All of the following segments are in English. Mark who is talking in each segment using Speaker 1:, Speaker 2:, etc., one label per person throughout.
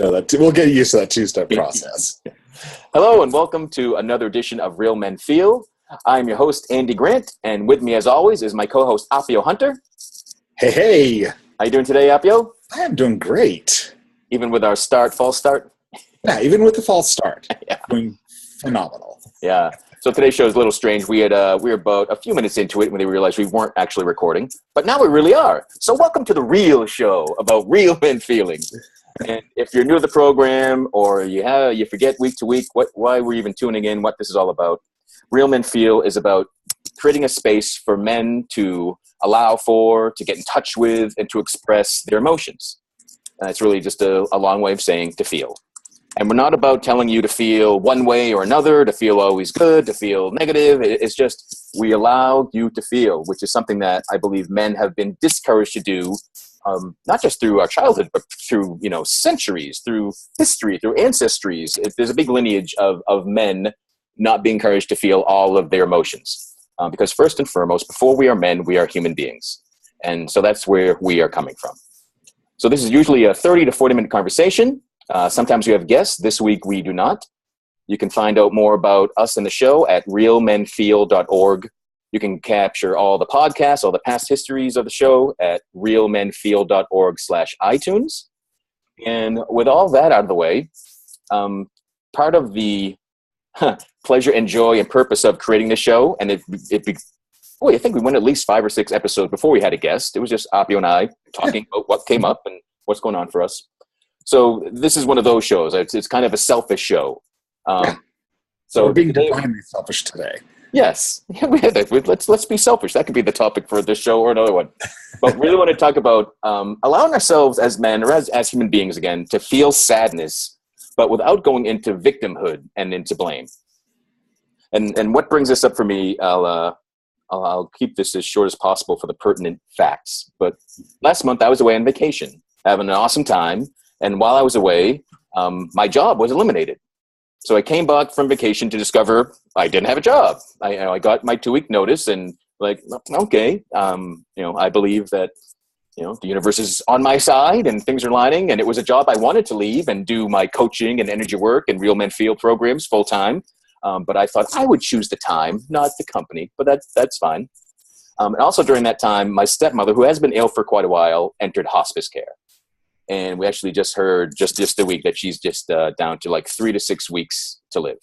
Speaker 1: We'll get used to that two-step process.
Speaker 2: Hello and welcome to another edition of Real Men Feel. I'm your host, Andy Grant, and with me as always is my co-host, Appio Hunter.
Speaker 1: Hey!
Speaker 2: How you doing today, Appio?
Speaker 1: I am doing great.
Speaker 2: Even with our false start?
Speaker 1: Yeah, even with the false start.
Speaker 2: Yeah.
Speaker 1: Doing phenomenal.
Speaker 2: Yeah. So today's show is a little strange. We were about a few minutes into it when we realized we weren't actually recording, but now we really are. So welcome to the real show about real men feeling. And if you're new to the program or you forget week to week why we're even tuning in, what this is all about, Real Men Feel is about creating a space for men to allow for, to get in touch with, and to express their emotions. It's really just a long way of saying to feel. And we're not about telling you to feel one way or another, to feel always good, to feel negative. It's just we allow you to feel, which is something that I believe men have been discouraged to do, not just through our childhood, but through centuries, through history, through ancestries. There's a big lineage of men not being encouraged to feel all of their emotions. Because first and foremost, before we are men, we are human beings. And so that's where we are coming from. So this is usually a 30 to 40-minute conversation. Sometimes we have guests. This week we do not. You can find out more about us and the show at realmenfeel.org. You can capture all the podcasts, all the past histories of the show at realmenfeel.org/iTunes. And with all that out of the way, part of the pleasure and joy and purpose of creating the show, and I think we went at least 5 or 6 episodes before we had a guest. It was just Appio and I talking about what came up and what's going on for us. So this is one of those shows. It's kind of a selfish show.
Speaker 1: So we're being divinely selfish today.
Speaker 2: Yes. Let's be selfish. That could be the topic for this show or another one. But really want to talk about allowing ourselves as men or as human beings again to feel sadness, but without going into victimhood and into blame. And what brings this up for me, I'll keep this as short as possible for the pertinent facts. But last month I was away on vacation, having an awesome time. And while I was away, my job was eliminated. So I came back from vacation to discover I didn't have a job. I got my 2-week notice and okay, I believe that, the universe is on my side and things are lining. And it was a job I wanted to leave and do my coaching and energy work and Real Men Feel programs full time. But I thought I would choose the time, not the company, but that's fine. And also during that time, my stepmother, who has been ill for quite a while, entered hospice care. And we actually just heard just the week that she's just down to 3 to 6 weeks to live.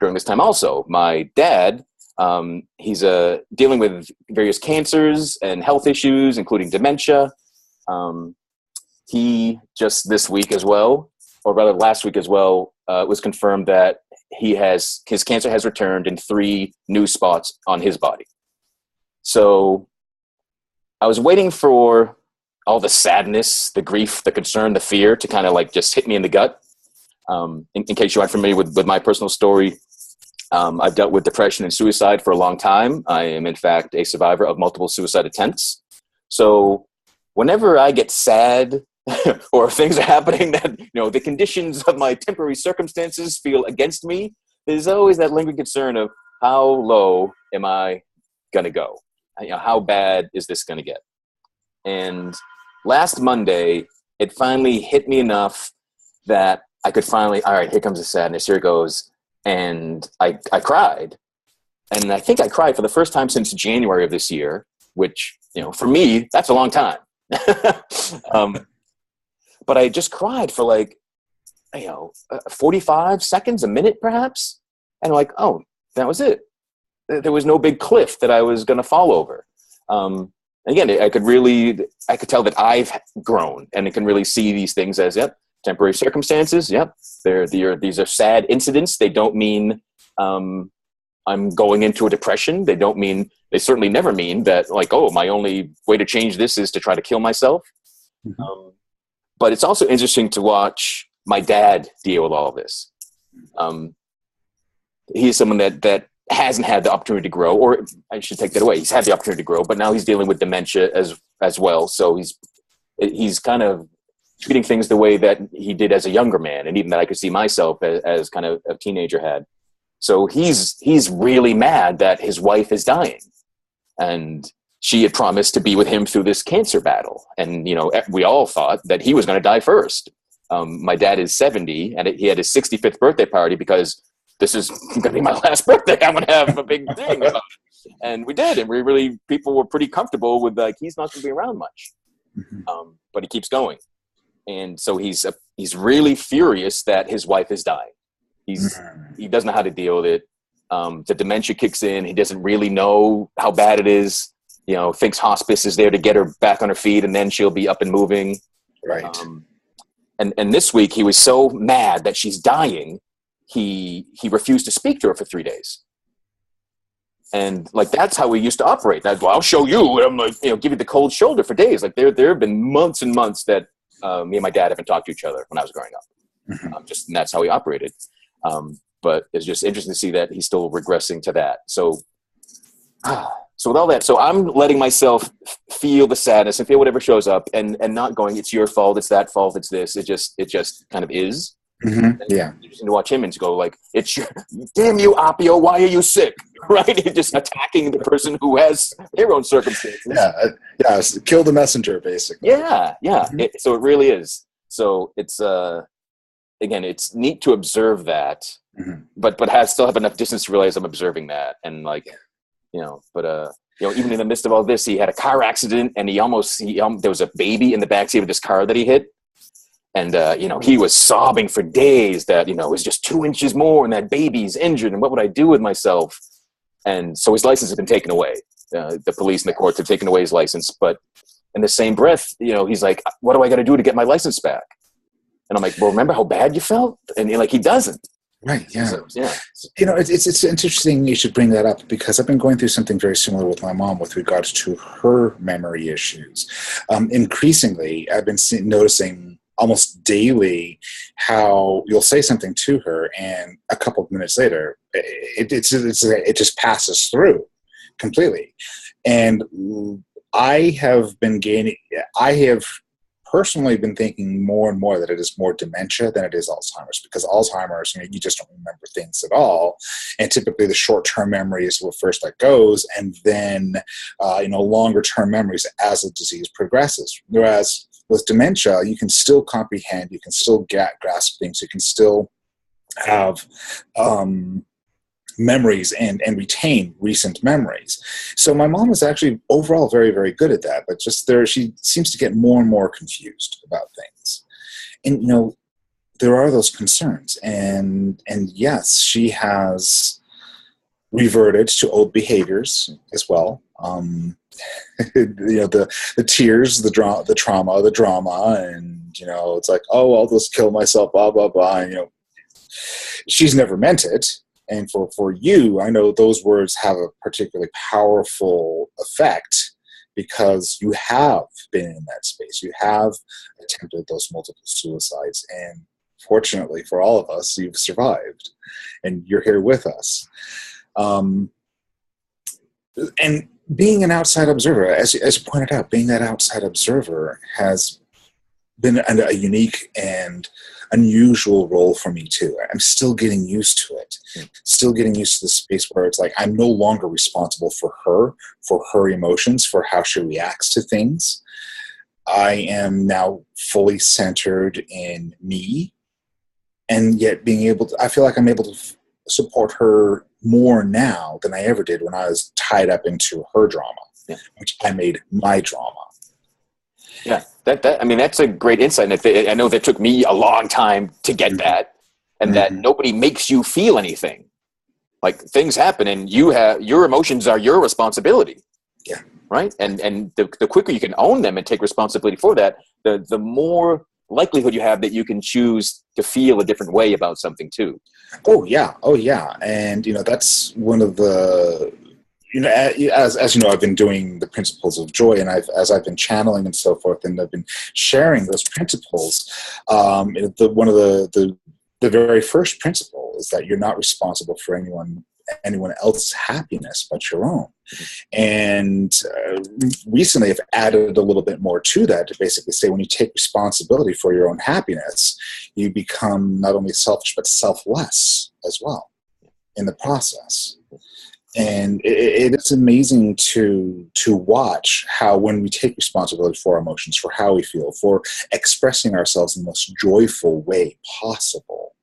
Speaker 2: During this time also, my dad, he's dealing with various cancers and health issues, including dementia. He just this week as well, or rather last week as well, it was confirmed that his cancer has returned in 3 new spots on his body. So I was waiting for all the sadness, the grief, the concern, the fear to kind of just hit me in the gut. In case you aren't familiar with my personal story, I've dealt with depression and suicide for a long time. I am, in fact, a survivor of multiple suicide attempts. So whenever I get sad or things are happening that, the conditions of my temporary circumstances feel against me, there's always that lingering concern of how low am I going to go? How bad is this going to get? And last Monday, it finally hit me enough that I could finally, all right, here comes the sadness, here it goes. And I cried. And I think I cried for the first time since January of this year, which, for me, that's a long time. But I just cried for 45 seconds, a minute perhaps. And oh, that was it. There was no big cliff that I was going to fall over. Again, I could tell that I've grown, and I can really see these things as, temporary circumstances. These are sad incidents. They don't mean I'm going into a depression. They certainly never mean that my only way to change this is to try to kill myself. Mm-hmm. But it's also interesting to watch my dad deal with all of this. He's someone that hasn't had the opportunity to grow, or I should take that away. He's had the opportunity to grow, but now he's dealing with dementia as well. So he's kind of treating things the way that he did as a younger man, and even that I could see myself as kind of a teenager had. So he's really mad that his wife is dying, and she had promised to be with him through this cancer battle. And we all thought that he was going to die first. My dad is 70, and he had his 65th birthday party because this is going to be my last birthday. I'm going to have a big thing about it. And we did, and people were pretty comfortable with like, he's not going to be around much. But he keeps going. And so he's really furious that his wife is dying. He doesn't know how to deal with it. The dementia kicks in. He doesn't really know how bad it is. Thinks hospice is there to get her back on her feet, and then she'll be up and moving.
Speaker 1: Right.
Speaker 2: And this week he was so mad that she's dying, he refused to speak to her for 3 days. And like, that's how we used to operate. That's, well, I'll show you. And I'm like, give you the cold shoulder for days. Like there have been months and months that me and my dad haven't talked to each other when I was growing up. And that's how we operated. But it's just interesting to see that he's still regressing to that. So with all that, so I'm letting myself feel the sadness and feel whatever shows up, and not going, it's your fault, it's that fault, it's this. It just kind of is.
Speaker 1: Yeah.
Speaker 2: Interesting to watch him and to go like, damn you, Appio, why are you sick? Right? He's just attacking the person who has their own circumstances.
Speaker 1: Yeah. Kill the messenger, basically.
Speaker 2: Yeah. So it really is. So it's again, it's neat to observe that, but still have enough distance to realize I'm observing that, and like, even in the midst of all this, he had a car accident, and there was a baby in the backseat of this car that he hit. And, he was sobbing for days that, it was just 2 inches more and that baby's injured, and what would I do with myself? And so his license has been taken away. The police and the courts have taken away his license. But in the same breath, he's like, what do I got to do to get my license back? And I'm like, well, remember how bad you felt? And he doesn't.
Speaker 1: Right. Yeah.
Speaker 2: So, yeah.
Speaker 1: It's interesting you should bring that up, because I've been going through something very similar with my mom with regards to her memory issues. Increasingly, I've been noticing almost daily how you'll say something to her, and a couple of minutes later, it just passes through completely. And I have personally been thinking more and more that it is more dementia than it is Alzheimer's, because Alzheimer's, you just don't remember things at all. And typically the short-term memory is what first that goes, and then, longer-term memories as the disease progresses. Whereas with dementia, you can still comprehend, you can still grasp things, you can still have memories and retain recent memories. So my mom is actually overall very, very good at that, but she seems to get more and more confused about things. And, there are those concerns. And yes, she has reverted to old behaviors as well. The tears, the trauma, and, it's like, oh, I'll just kill myself, blah, blah, blah. And, she's never meant it. And for you, I know those words have a particularly powerful effect, because you have been in that space. You have attempted those multiple suicides. And fortunately for all of us, you've survived. And you're here with us. And being an outside observer, as you pointed out, being that outside observer has been a unique and unusual role for me too. I'm still getting used to it. Still getting used to the space where it's like I'm no longer responsible for her emotions, for how she reacts to things. I am now fully centered in me, and yet I feel like I'm able to support her more now than I ever did when I was tied up into her drama, which I made my drama.
Speaker 2: Yeah, that's a great insight. And I know that took me a long time to get that, and that nobody makes you feel anything. Like, things happen, and your emotions are your responsibility.
Speaker 1: Yeah.
Speaker 2: Right. And the quicker you can own them and take responsibility for that, the more likelihood you have that you can choose to feel a different way about something too.
Speaker 1: Oh yeah. And that's one of the, as you know, I've been doing the principles of joy, and as I've been channeling and so forth, and I've been sharing those principles. One of the very first principle is that you're not responsible for anyone else's happiness but your own. And recently I've added a little bit more to that, to basically say, when you take responsibility for your own happiness, you become not only selfish but selfless as well in the process. And it is amazing to watch how, when we take responsibility for our emotions, for how we feel, for expressing ourselves in the most joyful way possible,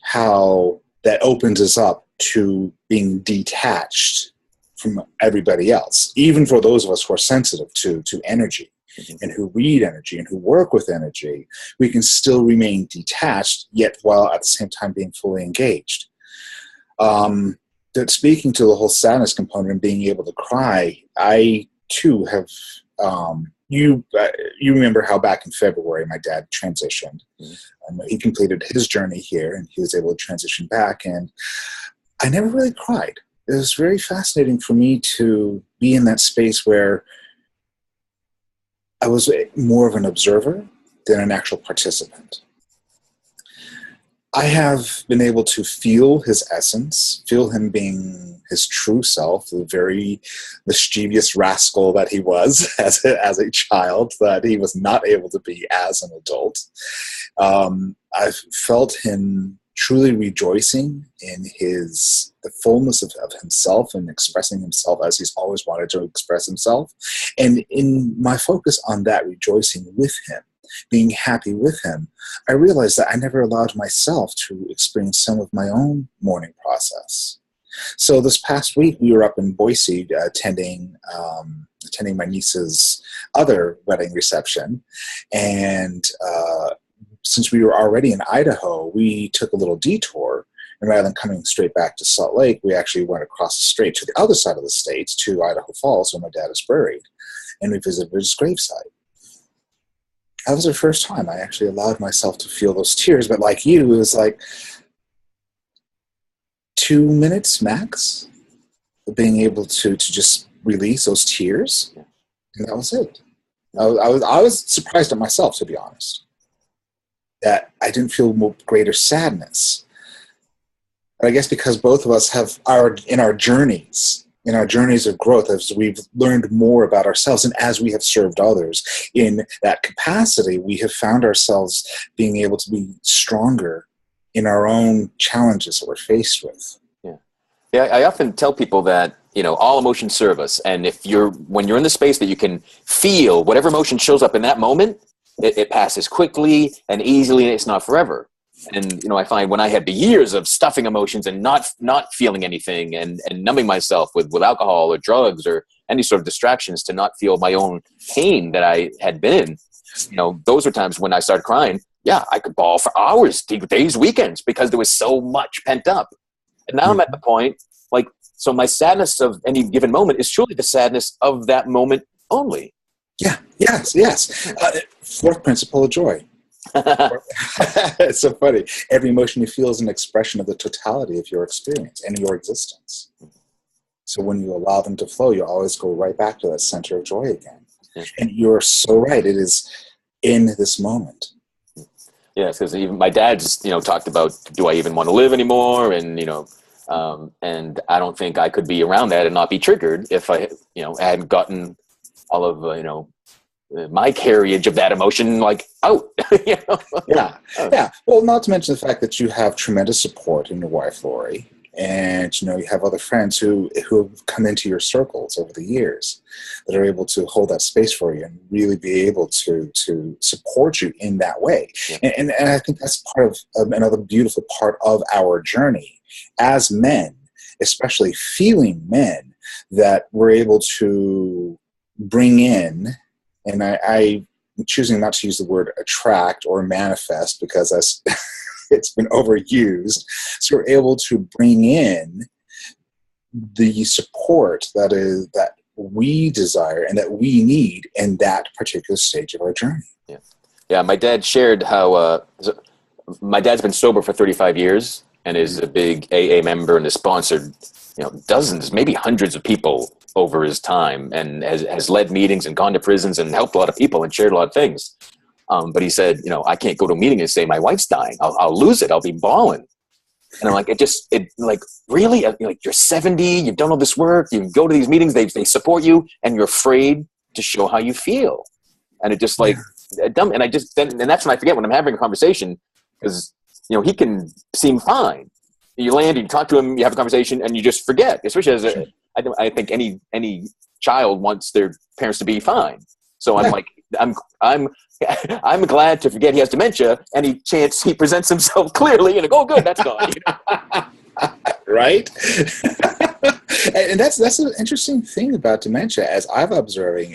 Speaker 1: how that opens us up to being detached from everybody else, even for those of us who are sensitive to energy and who read energy and who work with energy. We can still remain detached, yet while at the same time being fully engaged. That speaking to the whole sadness component and being able to cry, I too have, you remember how back in February my dad transitioned. He completed his journey here and he was able to transition back, and I never really cried. It was very fascinating for me to be in that space where I was more of an observer than an actual participant. I have been able to feel his essence, feel him being his true self, the very mischievous rascal that he was as a child, that he was not able to be as an adult. I've felt him truly rejoicing in the fullness of himself and expressing himself as he's always wanted to express himself. And in my focus on that rejoicing with him, being happy with him, I realized that I never allowed myself to experience some of my own mourning process. So this past week, we were up in Boise attending my niece's other wedding reception. And since we were already in Idaho, we took a little detour. And rather than coming straight back to Salt Lake, we actually went across the strait to the other side of the state, to Idaho Falls, where my dad is buried. And we visited his gravesite. That was the first time I actually allowed myself to feel those tears. But like you, it was like 2 minutes max of being able to just release those tears. And that was it. I was surprised at myself, to be honest, that I didn't feel greater sadness. But I guess because both of us have in our journeys of growth, as we've learned more about ourselves and as we have served others in that capacity, we have found ourselves being able to be stronger in our own challenges that we're faced with.
Speaker 2: Yeah, I often tell people that, all emotions serve us. And when you're in the space that you can feel whatever emotion shows up in that moment, it passes quickly and easily, and it's not forever. And, I find when I had the years of stuffing emotions and not feeling anything and numbing myself with alcohol or drugs or any sort of distractions to not feel my own pain that I had been in, those were times when I started crying. Yeah, I could bawl for hours, days, weekends, because there was so much pent up. And now I'm at the point, so my sadness of any given moment is truly the sadness of that moment only.
Speaker 1: Yeah, yes. Fourth principle of joy. It's so funny. Every emotion you feel is an expression of the totality of your experience and your existence. So when you allow them to flow, you always go right back to that center of joy again. And you're so right. It is in this moment.
Speaker 2: Yes, because even my dad's, talked about, do I even want to live anymore? And, and I don't think I could be around that and not be triggered if I hadn't gotten all of, my carriage of that emotion out.
Speaker 1: Yeah. Well, not to mention the fact that you have tremendous support in your wife, Lori, and you have other friends who have come into your circles over the years that are able to hold that space for you and really be able to support you in that way. Yeah. And I think that's part of another beautiful part of our journey as men, especially feeling men, that we're able to bring in. And I'm choosing not to use the word attract or manifest because it's been overused. So we're able to bring in the support that we desire and that we need in that particular stage of our journey.
Speaker 2: Yeah. My dad shared how my dad's been sober for 35 years and is a big AA member and has sponsored dozens, maybe hundreds of people over his time, and has led meetings and gone to prisons and helped a lot of people and shared a lot of things. But he said, I can't go to a meeting and say my wife's dying. I'll lose it. I'll be bawling. And I'm like, really? You're 70, you've done all this work, you go to these meetings, they support you, and you're afraid to show how you feel. And it just dumb. And and that's when I forget when I'm having a conversation, because, he can seem fine. You land, you talk to him, you have a conversation, and you just forget. Especially as I think any child wants their parents to be fine. So I'm like, I'm I'm glad to forget he has dementia. Any chance he presents himself clearly, and I go, oh, good, that's gone.
Speaker 1: Right? And that's an interesting thing about dementia, as I've observed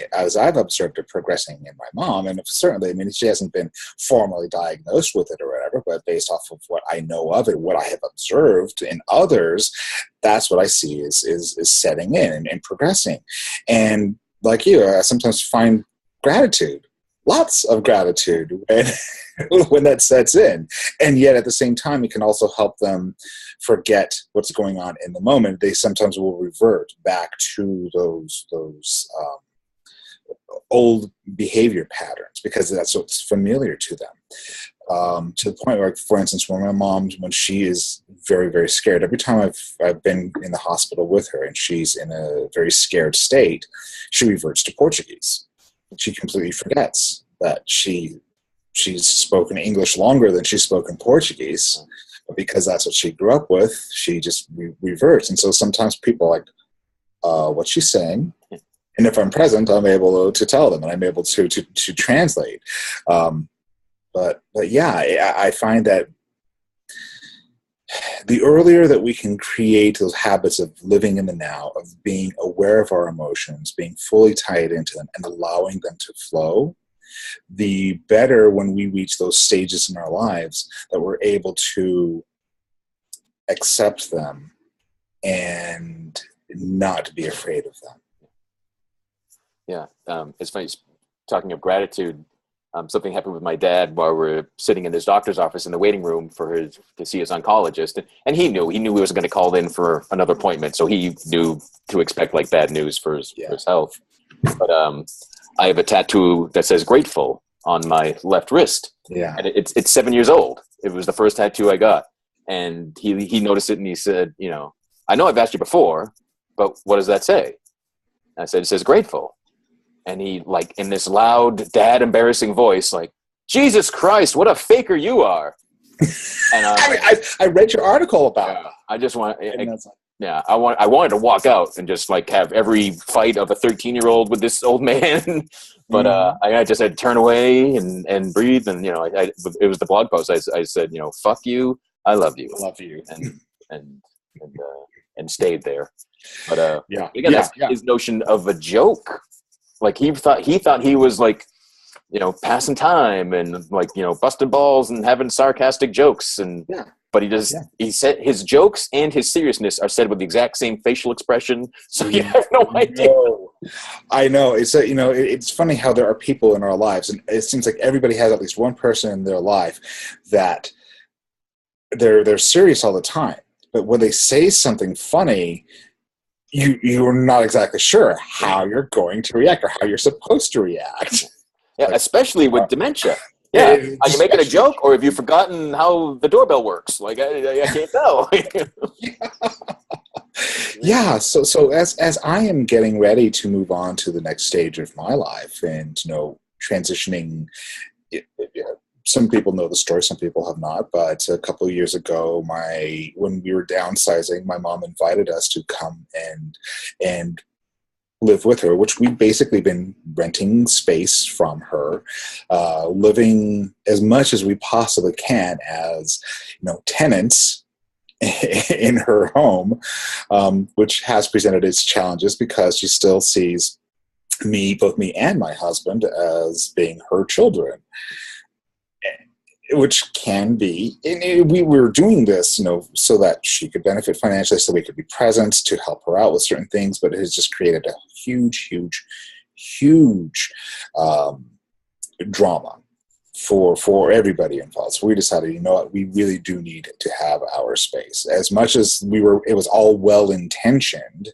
Speaker 1: it progressing in my mom, and certainly, I mean, she hasn't been formally diagnosed with it or whatever, but based off of what I know of it, what I have observed in others, that's what I see is setting in and progressing. And like you, I sometimes find gratitude, lots of gratitude when that sets in. And yet at the same time, it can also help them forget what's going on in the moment. They sometimes will revert back to those old behavior patterns because that's what's familiar to them. To the point where, for instance, when she is very, very scared, every time I've been in the hospital with her and she's in a very scared state, she reverts to Portuguese. She completely forgets that she's spoken English longer than she's spoken Portuguese. But because that's what she grew up with, she just reverts. And so sometimes people are like, what's she saying? And if I'm present, I'm able to tell them, and I'm able to translate. But yeah, I find that the earlier that we can create those habits of living in the now, of being aware of our emotions, being fully tied into them, and allowing them to flow, the better when we reach those stages in our lives that we're able to accept them and not be afraid of them.
Speaker 2: Yeah, it's funny, talking of gratitude. Something happened with my dad while we're sitting in his doctor's office in the waiting room to see his oncologist, and he knew he was going to call in for another appointment, so he knew to expect like bad news for his health. But I have a tattoo that says "grateful" on my left wrist.
Speaker 1: Yeah,
Speaker 2: and it's 7 years old. It was the first tattoo I got, and he noticed it and he said, I know I've asked you before, but what does that say? And I said, it says "grateful." And he, like, in this loud, dad embarrassing voice, like, Jesus Christ, what a faker you are. And
Speaker 1: I read your article about it.
Speaker 2: I just want, I wanted to walk out and just like have every fight of a 13-year-old with this old man. But I just had to turn away and breathe. And, it was the blog post. I said, fuck you. I love you.
Speaker 1: Love you.
Speaker 2: And stayed there. But
Speaker 1: that's
Speaker 2: his notion of a joke. Like he thought he was like, passing time and like, busting balls and having sarcastic jokes but he said his jokes and his seriousness are said with the exact same facial expression. So you have no idea.
Speaker 1: I know. It's funny how there are people in our lives, and it seems like everybody has at least one person in their life that they're serious all the time. But when they say something funny, you're not exactly sure how you're going to react or how you're supposed to react.
Speaker 2: Yeah, especially with dementia. Yeah, are you making a joke, or have you forgotten how the doorbell works? Like I can't tell.
Speaker 1: Yeah. So as I am getting ready to move on to the next stage of my life, and transitioning. Some people know the story, some people have not. But a couple of years ago, when we were downsizing, my mom invited us to come and live with her, which we've basically been renting space from her, living as much as we possibly can as tenants in her home, which has presented its challenges because she still sees both me and my husband, as being her children. Which can be, and we were doing this, so that she could benefit financially, so we could be present to help her out with certain things, but it has just created a huge drama for everybody involved. So we decided, we really do need to have our space. As much as it was all well-intentioned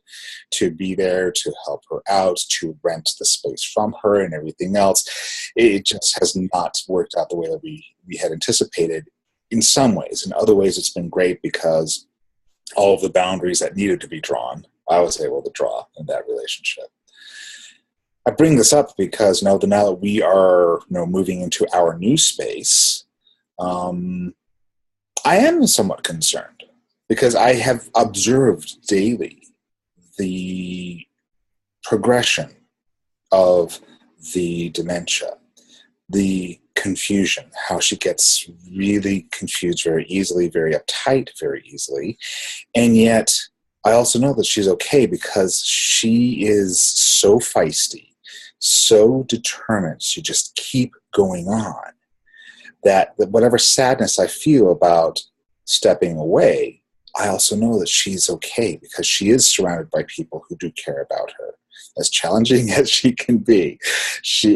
Speaker 1: to be there to help her out, to rent the space from her and everything else, it just has not worked out the way that we had anticipated in some ways. In other ways, it's been great because all of the boundaries that needed to be drawn, I was able to draw in that relationship. I bring this up because now that we are moving into our new space, I am somewhat concerned because I have observed daily the progression of the dementia, the confusion, how she gets really confused very easily, very uptight very easily. And yet I also know that she's okay because she is so feisty, so determined to just keep going on, that whatever sadness I feel about stepping away, I also know that she's okay because she is surrounded by people who do care about her. As challenging as she can be,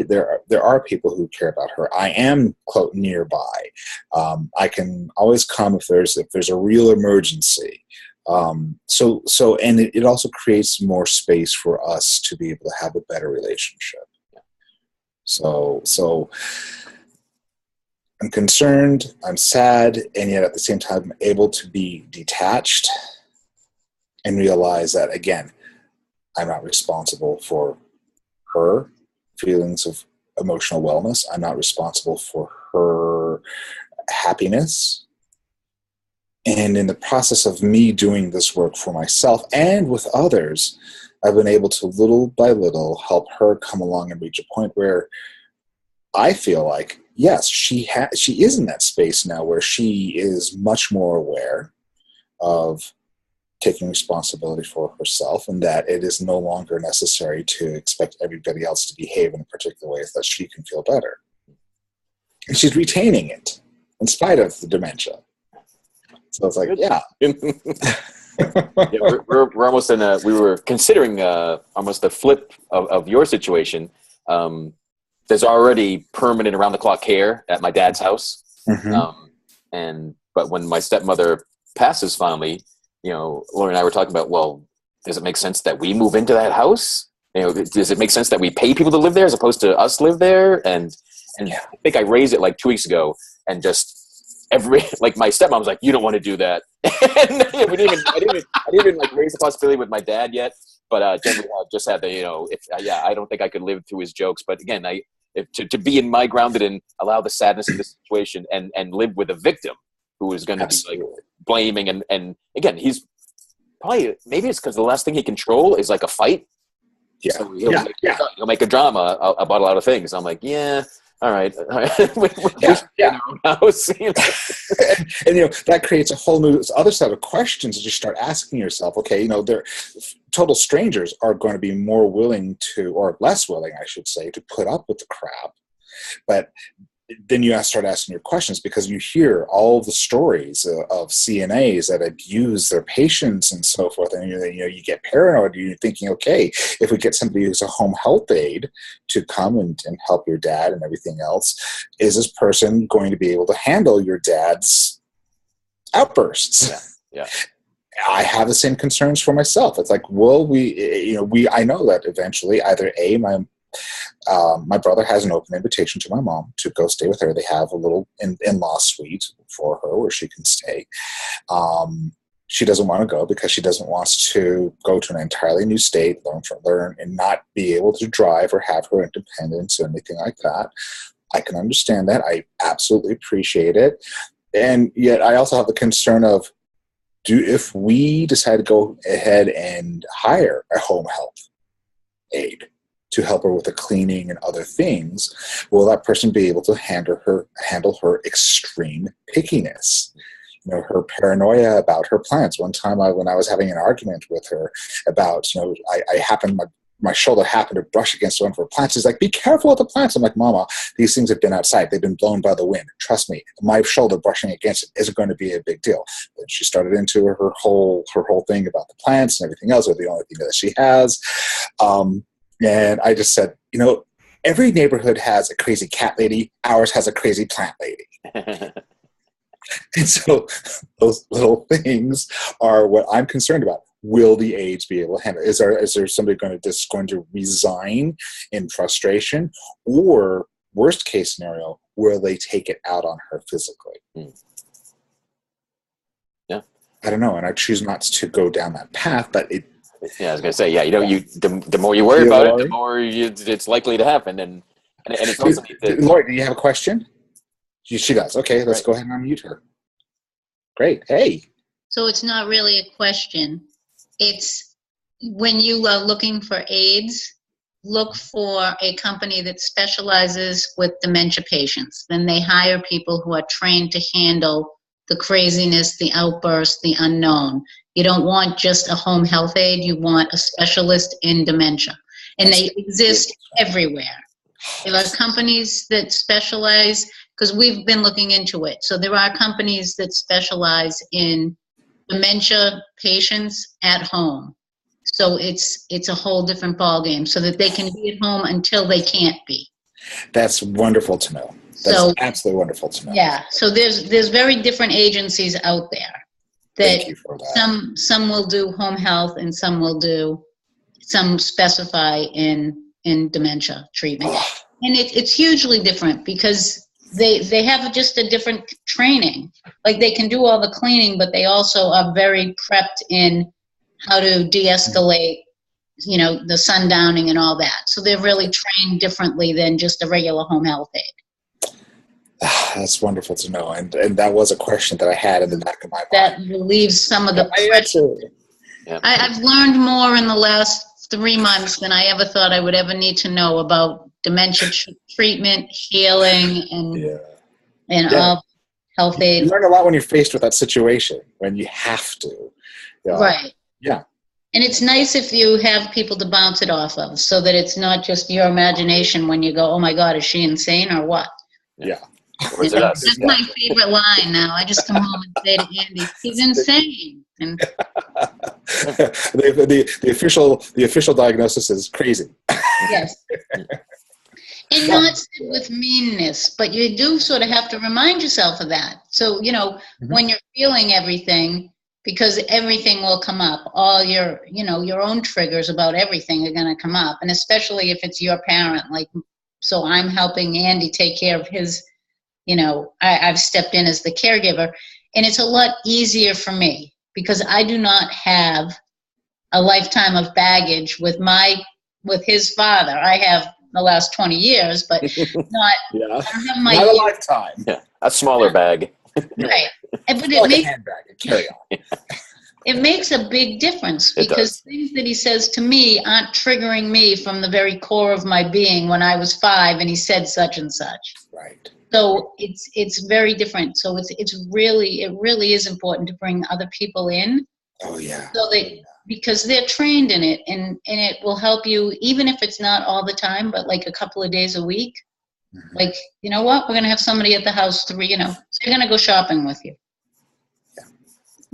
Speaker 1: there are people who care about her. I am nearby. I can always come if there's a real emergency. And it also creates more space for us to be able to have a better relationship. So I'm concerned, I'm sad, and yet at the same time I'm able to be detached and realize that, again, I'm not responsible for her feelings of emotional wellness. I'm not responsible for her happiness. And in the process of me doing this work for myself and with others, I've been able to little by little help her come along and reach a point where I feel like, yes, she is in that space now where she is much more aware of taking responsibility for herself, and that it is no longer necessary to expect everybody else to behave in a particular way so that she can feel better. And she's retaining it in spite of the dementia. So it's like, yeah.
Speaker 2: We're almost we were considering almost the flip of your situation. There's already permanent around-the-clock care at my dad's house.
Speaker 1: Mm-hmm.
Speaker 2: But when my stepmother passes finally, Lauren and I were talking about, well, does it make sense that we move into that house? Does it make sense that we pay people to live there as opposed to us live there? And I think I raised it like 2 weeks ago, and just my stepmom was like, "You don't want to do that." And I didn't even like raise the possibility with my dad yet. But Jen just had the, I don't think I could live through his jokes. But again, to be in my grounded and allow the sadness of the situation and live with a victim who is going to be like blaming and again, he's probably, maybe it's because the last thing he control is like a fight.
Speaker 1: Yeah.
Speaker 2: So he'll make a drama about a lot of things. I'm like, yeah, all right. House,
Speaker 1: and that creates a whole new other set of questions that you start asking yourself. Okay, they're total strangers are going to be more willing to, or less willing, I should say, to put up with the crap. But then you start asking your questions because you hear all the stories of CNAs that abuse their patients and so forth, and you get paranoid. You're thinking, okay, if we get somebody who's a home health aide to come and help your dad and everything else, is this person going to be able to handle your dad's outbursts?
Speaker 2: Yeah.
Speaker 1: I have the same concerns for myself. It's like, will I know that eventually either my brother has an open invitation to my mom to go stay with her. They have a little in-law suite for her where she can stay. She doesn't want to go because she doesn't want to go to an entirely new state, learn and not be able to drive or have her independence or anything like that. I can understand that. I absolutely appreciate it. And yet I also have the concern of, if we decide to go ahead and hire a home health aide to help her with the cleaning and other things, will that person be able to handle her extreme pickiness? Her paranoia about her plants. One time when I was having an argument with her about, my shoulder happened to brush against one of her plants. She's like, "Be careful with the plants." I'm like, "Mama, these things have been outside. They've been blown by the wind. Trust me, my shoulder brushing against it isn't going to be a big deal." Then she started into her whole thing about the plants and everything else, or the only thing that she has. And I just said, every neighborhood has a crazy cat lady. Ours has a crazy plant lady. And so those little things are what I'm concerned about. Will the aides be able to handle it? Is there somebody going to resign in frustration? Or worst case scenario, will they take it out on her physically?
Speaker 2: Yeah.
Speaker 1: I don't know. And I choose not to go down that path, but it,
Speaker 2: yeah, I was gonna say, the more you worry about it, the more it's likely to happen, and it's also.
Speaker 1: Lori, do you have a question? She does. Okay, let's go ahead and unmute her. Great. Hey.
Speaker 3: So it's not really a question. It's when you are looking for aids, look for a company that specializes with dementia patients. Then they hire people who are trained to handle the craziness, the outbursts, the unknown. You don't want just a home health aide, you want a specialist in dementia. And they exist everywhere. There are companies that specialize, because we've been looking into it. So there are companies that specialize in dementia patients at home. So it's a whole different ballgame, so that they can be at home until they can't be.
Speaker 1: That's wonderful to know. That's absolutely wonderful to know.
Speaker 3: Yeah. So there's very different agencies out there that,
Speaker 1: thank you for that.
Speaker 3: Some will do home health and some specify in dementia treatment. And it's hugely different because they have just a different training. Like they can do all the cleaning, but they also are very prepped in how to de-escalate, the sundowning and all that. So they're really trained differently than just a regular home health aide.
Speaker 1: That's wonderful to know. And that was a question that I had in the back of my mind.
Speaker 3: That relieves some of the pressure.
Speaker 2: Yeah.
Speaker 3: I've learned more in the last 3 months than I ever thought I would ever need to know about dementia treatment, healing, and all health aid.
Speaker 1: You learn a lot when you're faced with that situation, when you have to.
Speaker 3: Right.
Speaker 1: Yeah.
Speaker 3: And it's nice if you have people to bounce it off of, so that it's not just your imagination when you go, oh my God, is she insane or what?
Speaker 1: Yeah.
Speaker 3: That's my favorite line now. I just come home and say to Andy, he's insane. And
Speaker 1: the official diagnosis is crazy.
Speaker 3: Yes. And not said with meanness, but you do sort of have to remind yourself of that. So, when you're feeling everything, because everything will come up, all your own triggers about everything are going to come up. And especially if it's your parent, so I'm helping Andy take care of his, I've stepped in as the caregiver, and it's a lot easier for me because I do not have a lifetime of baggage with his father. I have the last 20 years, but not, I don't have my
Speaker 1: not a lifetime.
Speaker 2: Yeah, a smaller bag.
Speaker 3: Right. But
Speaker 1: it makes a handbag, a carry-on.
Speaker 3: It makes a big difference because things that he says to me aren't triggering me from the very core of my being when I was 5 and he said such and such.
Speaker 1: Right.
Speaker 3: So it's very different. So it really is important to bring other people in.
Speaker 1: Oh yeah.
Speaker 3: So that because they're trained in it and it will help you even if it's not all the time, but like a couple of days a week. Mm-hmm. Like, you know what? We're gonna have somebody at the house so they're gonna go shopping with you.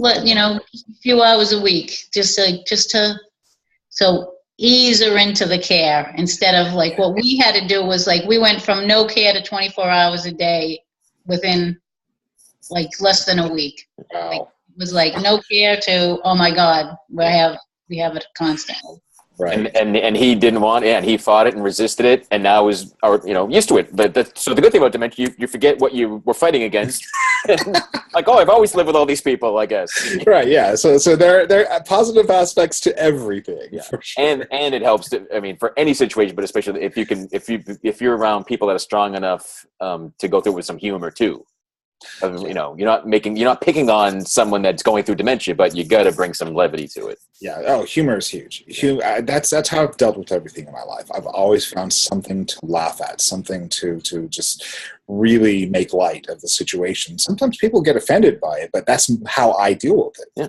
Speaker 3: A few hours a week, just to ease her into the care instead of what we had to do was we went from no care to 24 hours a day within less than a week.
Speaker 1: Wow.
Speaker 3: It was no care to, oh my God, we have it constantly.
Speaker 1: Right.
Speaker 2: And he didn't want it, and he fought it and resisted it, and now is used to it. But so the good thing about dementia, you forget what you were fighting against. I've always lived with all these people, I guess.
Speaker 1: Right. Yeah. So there are positive aspects to everything.
Speaker 2: Yeah.
Speaker 1: For sure.
Speaker 2: And it helps for any situation, but especially if you're around people that are strong enough to go through with some humor too. You're not picking on someone that's going through dementia, but you got to bring some levity to it.
Speaker 1: Yeah. Oh, humor is huge. That's how I've dealt with everything in my life. I've always found something to laugh at, something to just really make light of the situation. Sometimes people get offended by it, but that's how I deal with it.
Speaker 2: Yeah.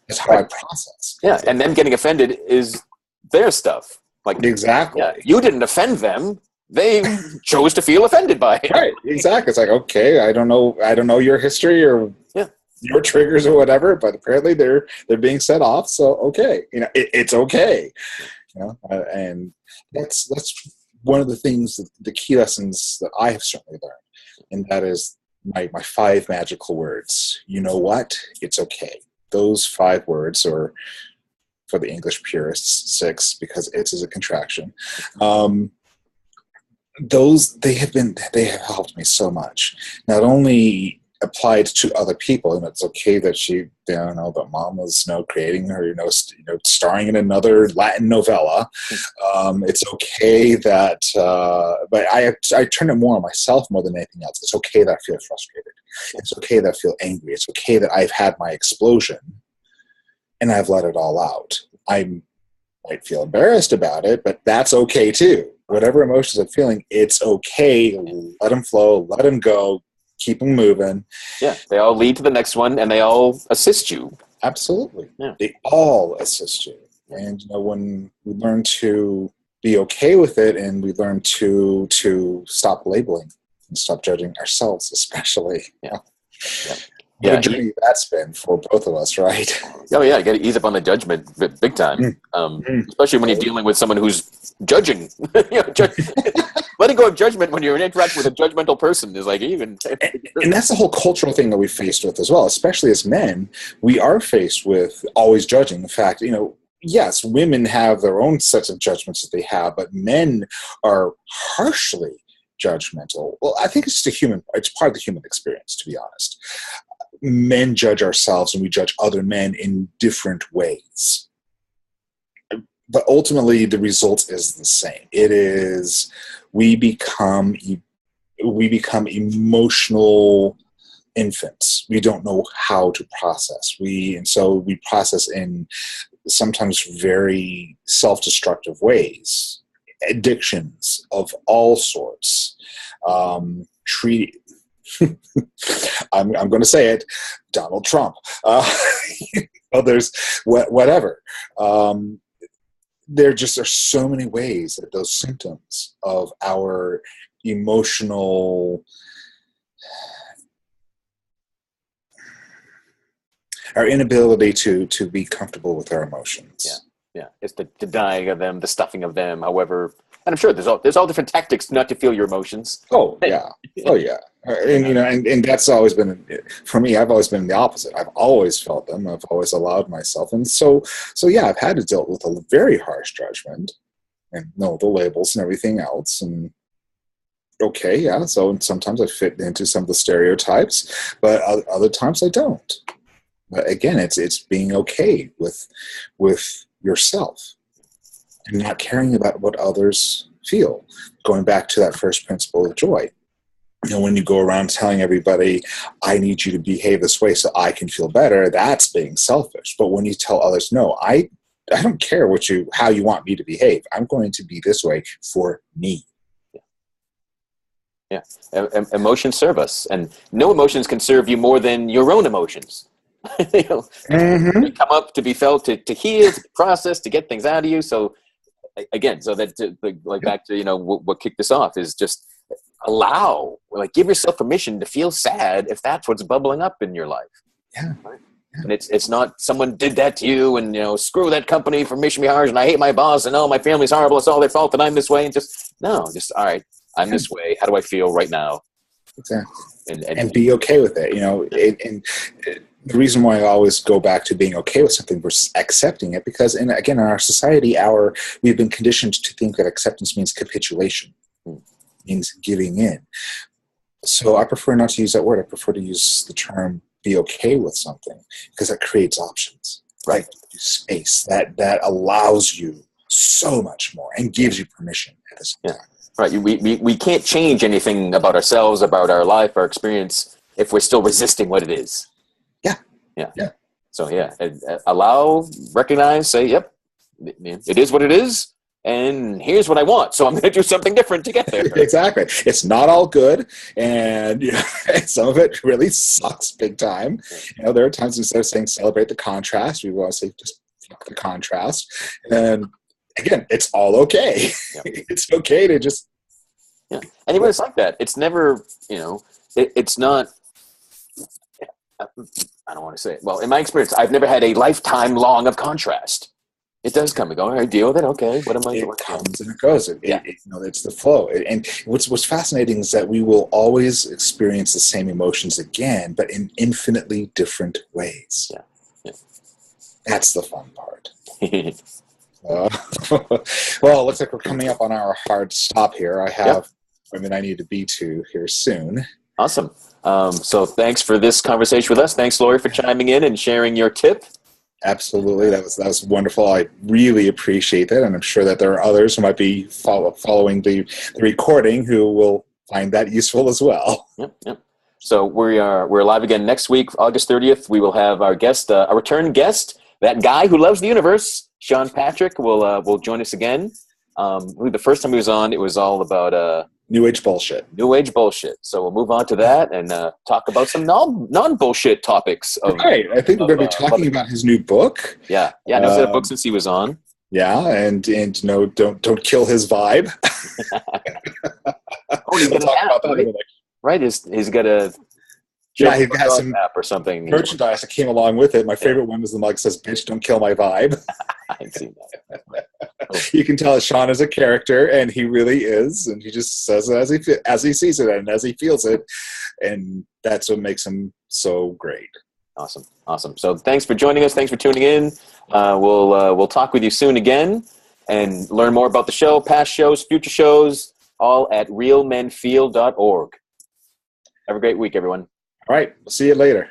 Speaker 1: That's how I process.
Speaker 2: Yeah. And them getting offended is their stuff.
Speaker 1: Exactly.
Speaker 2: Yeah, you didn't offend them. They chose to feel offended by it.
Speaker 1: Right, exactly. It's okay, I don't know your history or your triggers or whatever, but apparently they're being set off. So okay, it's okay. And that's one of the things, the key lessons that I have certainly learned, and that is my 5 magical words. You know what? It's okay. Those 5 words, or for the English purists, 6, because it's is a contraction. They have helped me so much, not only applied to other people, and it's okay that she, that mom was, creating her, starring in another Latin novella. It's okay that, but I turn it more on myself more than anything else. It's okay that I feel frustrated. It's okay that I feel angry. It's okay that I've had my explosion and I've let it all out. I might feel embarrassed about it, but that's okay too. Whatever emotions I'm feeling, it's okay. Let them flow, let them go, keep them moving.
Speaker 2: Yeah, they all lead to the next one, and they all assist you.
Speaker 1: Absolutely. Yeah. They all assist you. And when we learn to be okay with it, and we learn to stop labeling and stop judging ourselves, especially.
Speaker 2: Yeah.
Speaker 1: What a journey that's been for both of us, right?
Speaker 2: Oh yeah, you got to ease up on the judgment big time, especially when you're dealing with someone who's judging. Letting go of judgment when you're interacting with a judgmental person is like even.
Speaker 1: And that's the whole cultural thing that we're faced with as well, especially as men. We are faced with always judging. In fact, yes, women have their own sets of judgments that they have, but men are harshly judgmental. Well, I think it's part of the human experience, to be honest. Men judge ourselves and we judge other men in different ways. But ultimately, the result is the same. It is we become emotional infants. We don't know how to process. So we process in sometimes very self-destructive ways. Addictions of all sorts. I'm going to say it, Donald Trump. There's whatever. There just are so many ways that those symptoms of our emotional, our inability to be comfortable with our emotions.
Speaker 2: Yeah. It's the denying of them, the stuffing of them. However, and I'm sure there's all different tactics not to feel your emotions.
Speaker 1: Oh yeah. And that's always been, for me, I've always been the opposite. I've always felt them. I've always allowed myself. And so yeah, I've had to deal with a very harsh judgment and the labels and everything else. And okay, yeah. So sometimes I fit into some of the stereotypes, but other times I don't. But again, it's being okay with yourself and not caring about what others feel. Going back to that first principle of joy. When you go around telling everybody, I need you to behave this way so I can feel better, that's being selfish. But when you tell others, no, I don't care how you want me to behave. I'm going to be this way for me.
Speaker 2: Yeah. Emotions serve us, and no emotions can serve you more than your own emotions. They come up to be felt, to heal, to process, to get things out of you. So again, back to what kicked this off is just give yourself permission to feel sad if that's what's bubbling up in your life.
Speaker 1: Yeah.
Speaker 2: Right? Yeah. And it's not someone did that to you and screw that company for making me harsh and I hate my boss and my family's horrible, it's all their fault and I'm this way, and just all right, I'm this way, how do I feel right now?
Speaker 1: Exactly. And be okay with it. And the reason why I always go back to being okay with something versus accepting it, because in our society, we've been conditioned to think that acceptance means capitulation, means giving in. So I prefer not to use that word. I prefer to use the term be okay with something, because that creates options, right? Space that allows you so much more and gives you permission at the same time.
Speaker 2: Right. We can't change anything about ourselves, about our life, our experience, if we're still resisting what it is. Yeah. So recognize, say, yep, it is what it is, and here's what I want. So I'm going to do something different to get there.
Speaker 1: Exactly. It's not all good, and some of it really sucks big time. There are times instead of saying celebrate the contrast, we want to say just fuck the contrast. And again, it's all okay. Yep. It's okay to just.
Speaker 2: Yeah. And even it's like that. It's never, it's not. I don't want to say it. Well, in my experience, I've never had a lifetime long of contrast. It does come and go. All right, deal with it. Okay, what am I doing?
Speaker 1: It comes and it goes. It's the flow. And what's fascinating is that we will always experience the same emotions again, but in infinitely different ways.
Speaker 2: Yeah.
Speaker 1: That's the fun part. Well, it looks like we're coming up on our hard stop here. I have women I need to be to here soon.
Speaker 2: Awesome. So thanks for this conversation with us. Thanks, Lori, for chiming in and sharing your tip.
Speaker 1: Absolutely. That was wonderful. I really appreciate that. And I'm sure that there are others who might be following the recording who will find that useful as well.
Speaker 2: Yep. So we're live again next week, August 30th. We will have our guest, a return guest, that guy who loves the universe, Sean Patrick, will join us again. The first time he was on, it was all about
Speaker 1: New Age bullshit.
Speaker 2: So we'll move on to that and talk about some non-bullshit topics.
Speaker 1: Right. I think we're going to be talking about his new book.
Speaker 2: Yeah. No, he's had a book since he was on.
Speaker 1: Yeah, and no, don't kill his vibe.
Speaker 2: He's got an app, right? He's got a
Speaker 1: he has some
Speaker 2: app or something.
Speaker 1: Merchandise that came along with it. My favorite one is the mug says, "Bitch, don't kill my vibe."
Speaker 2: I've seen that.
Speaker 1: You can tell Sean is a character, and he really is, and he just says it as he sees it and as he feels it, and that's what makes him so great.
Speaker 2: Awesome. So thanks for joining us. Thanks for tuning in. We'll talk with you soon again and learn more about the show, past shows, future shows, all at realmenfeel.org. Have a great week, everyone.
Speaker 1: All right. We'll see you later.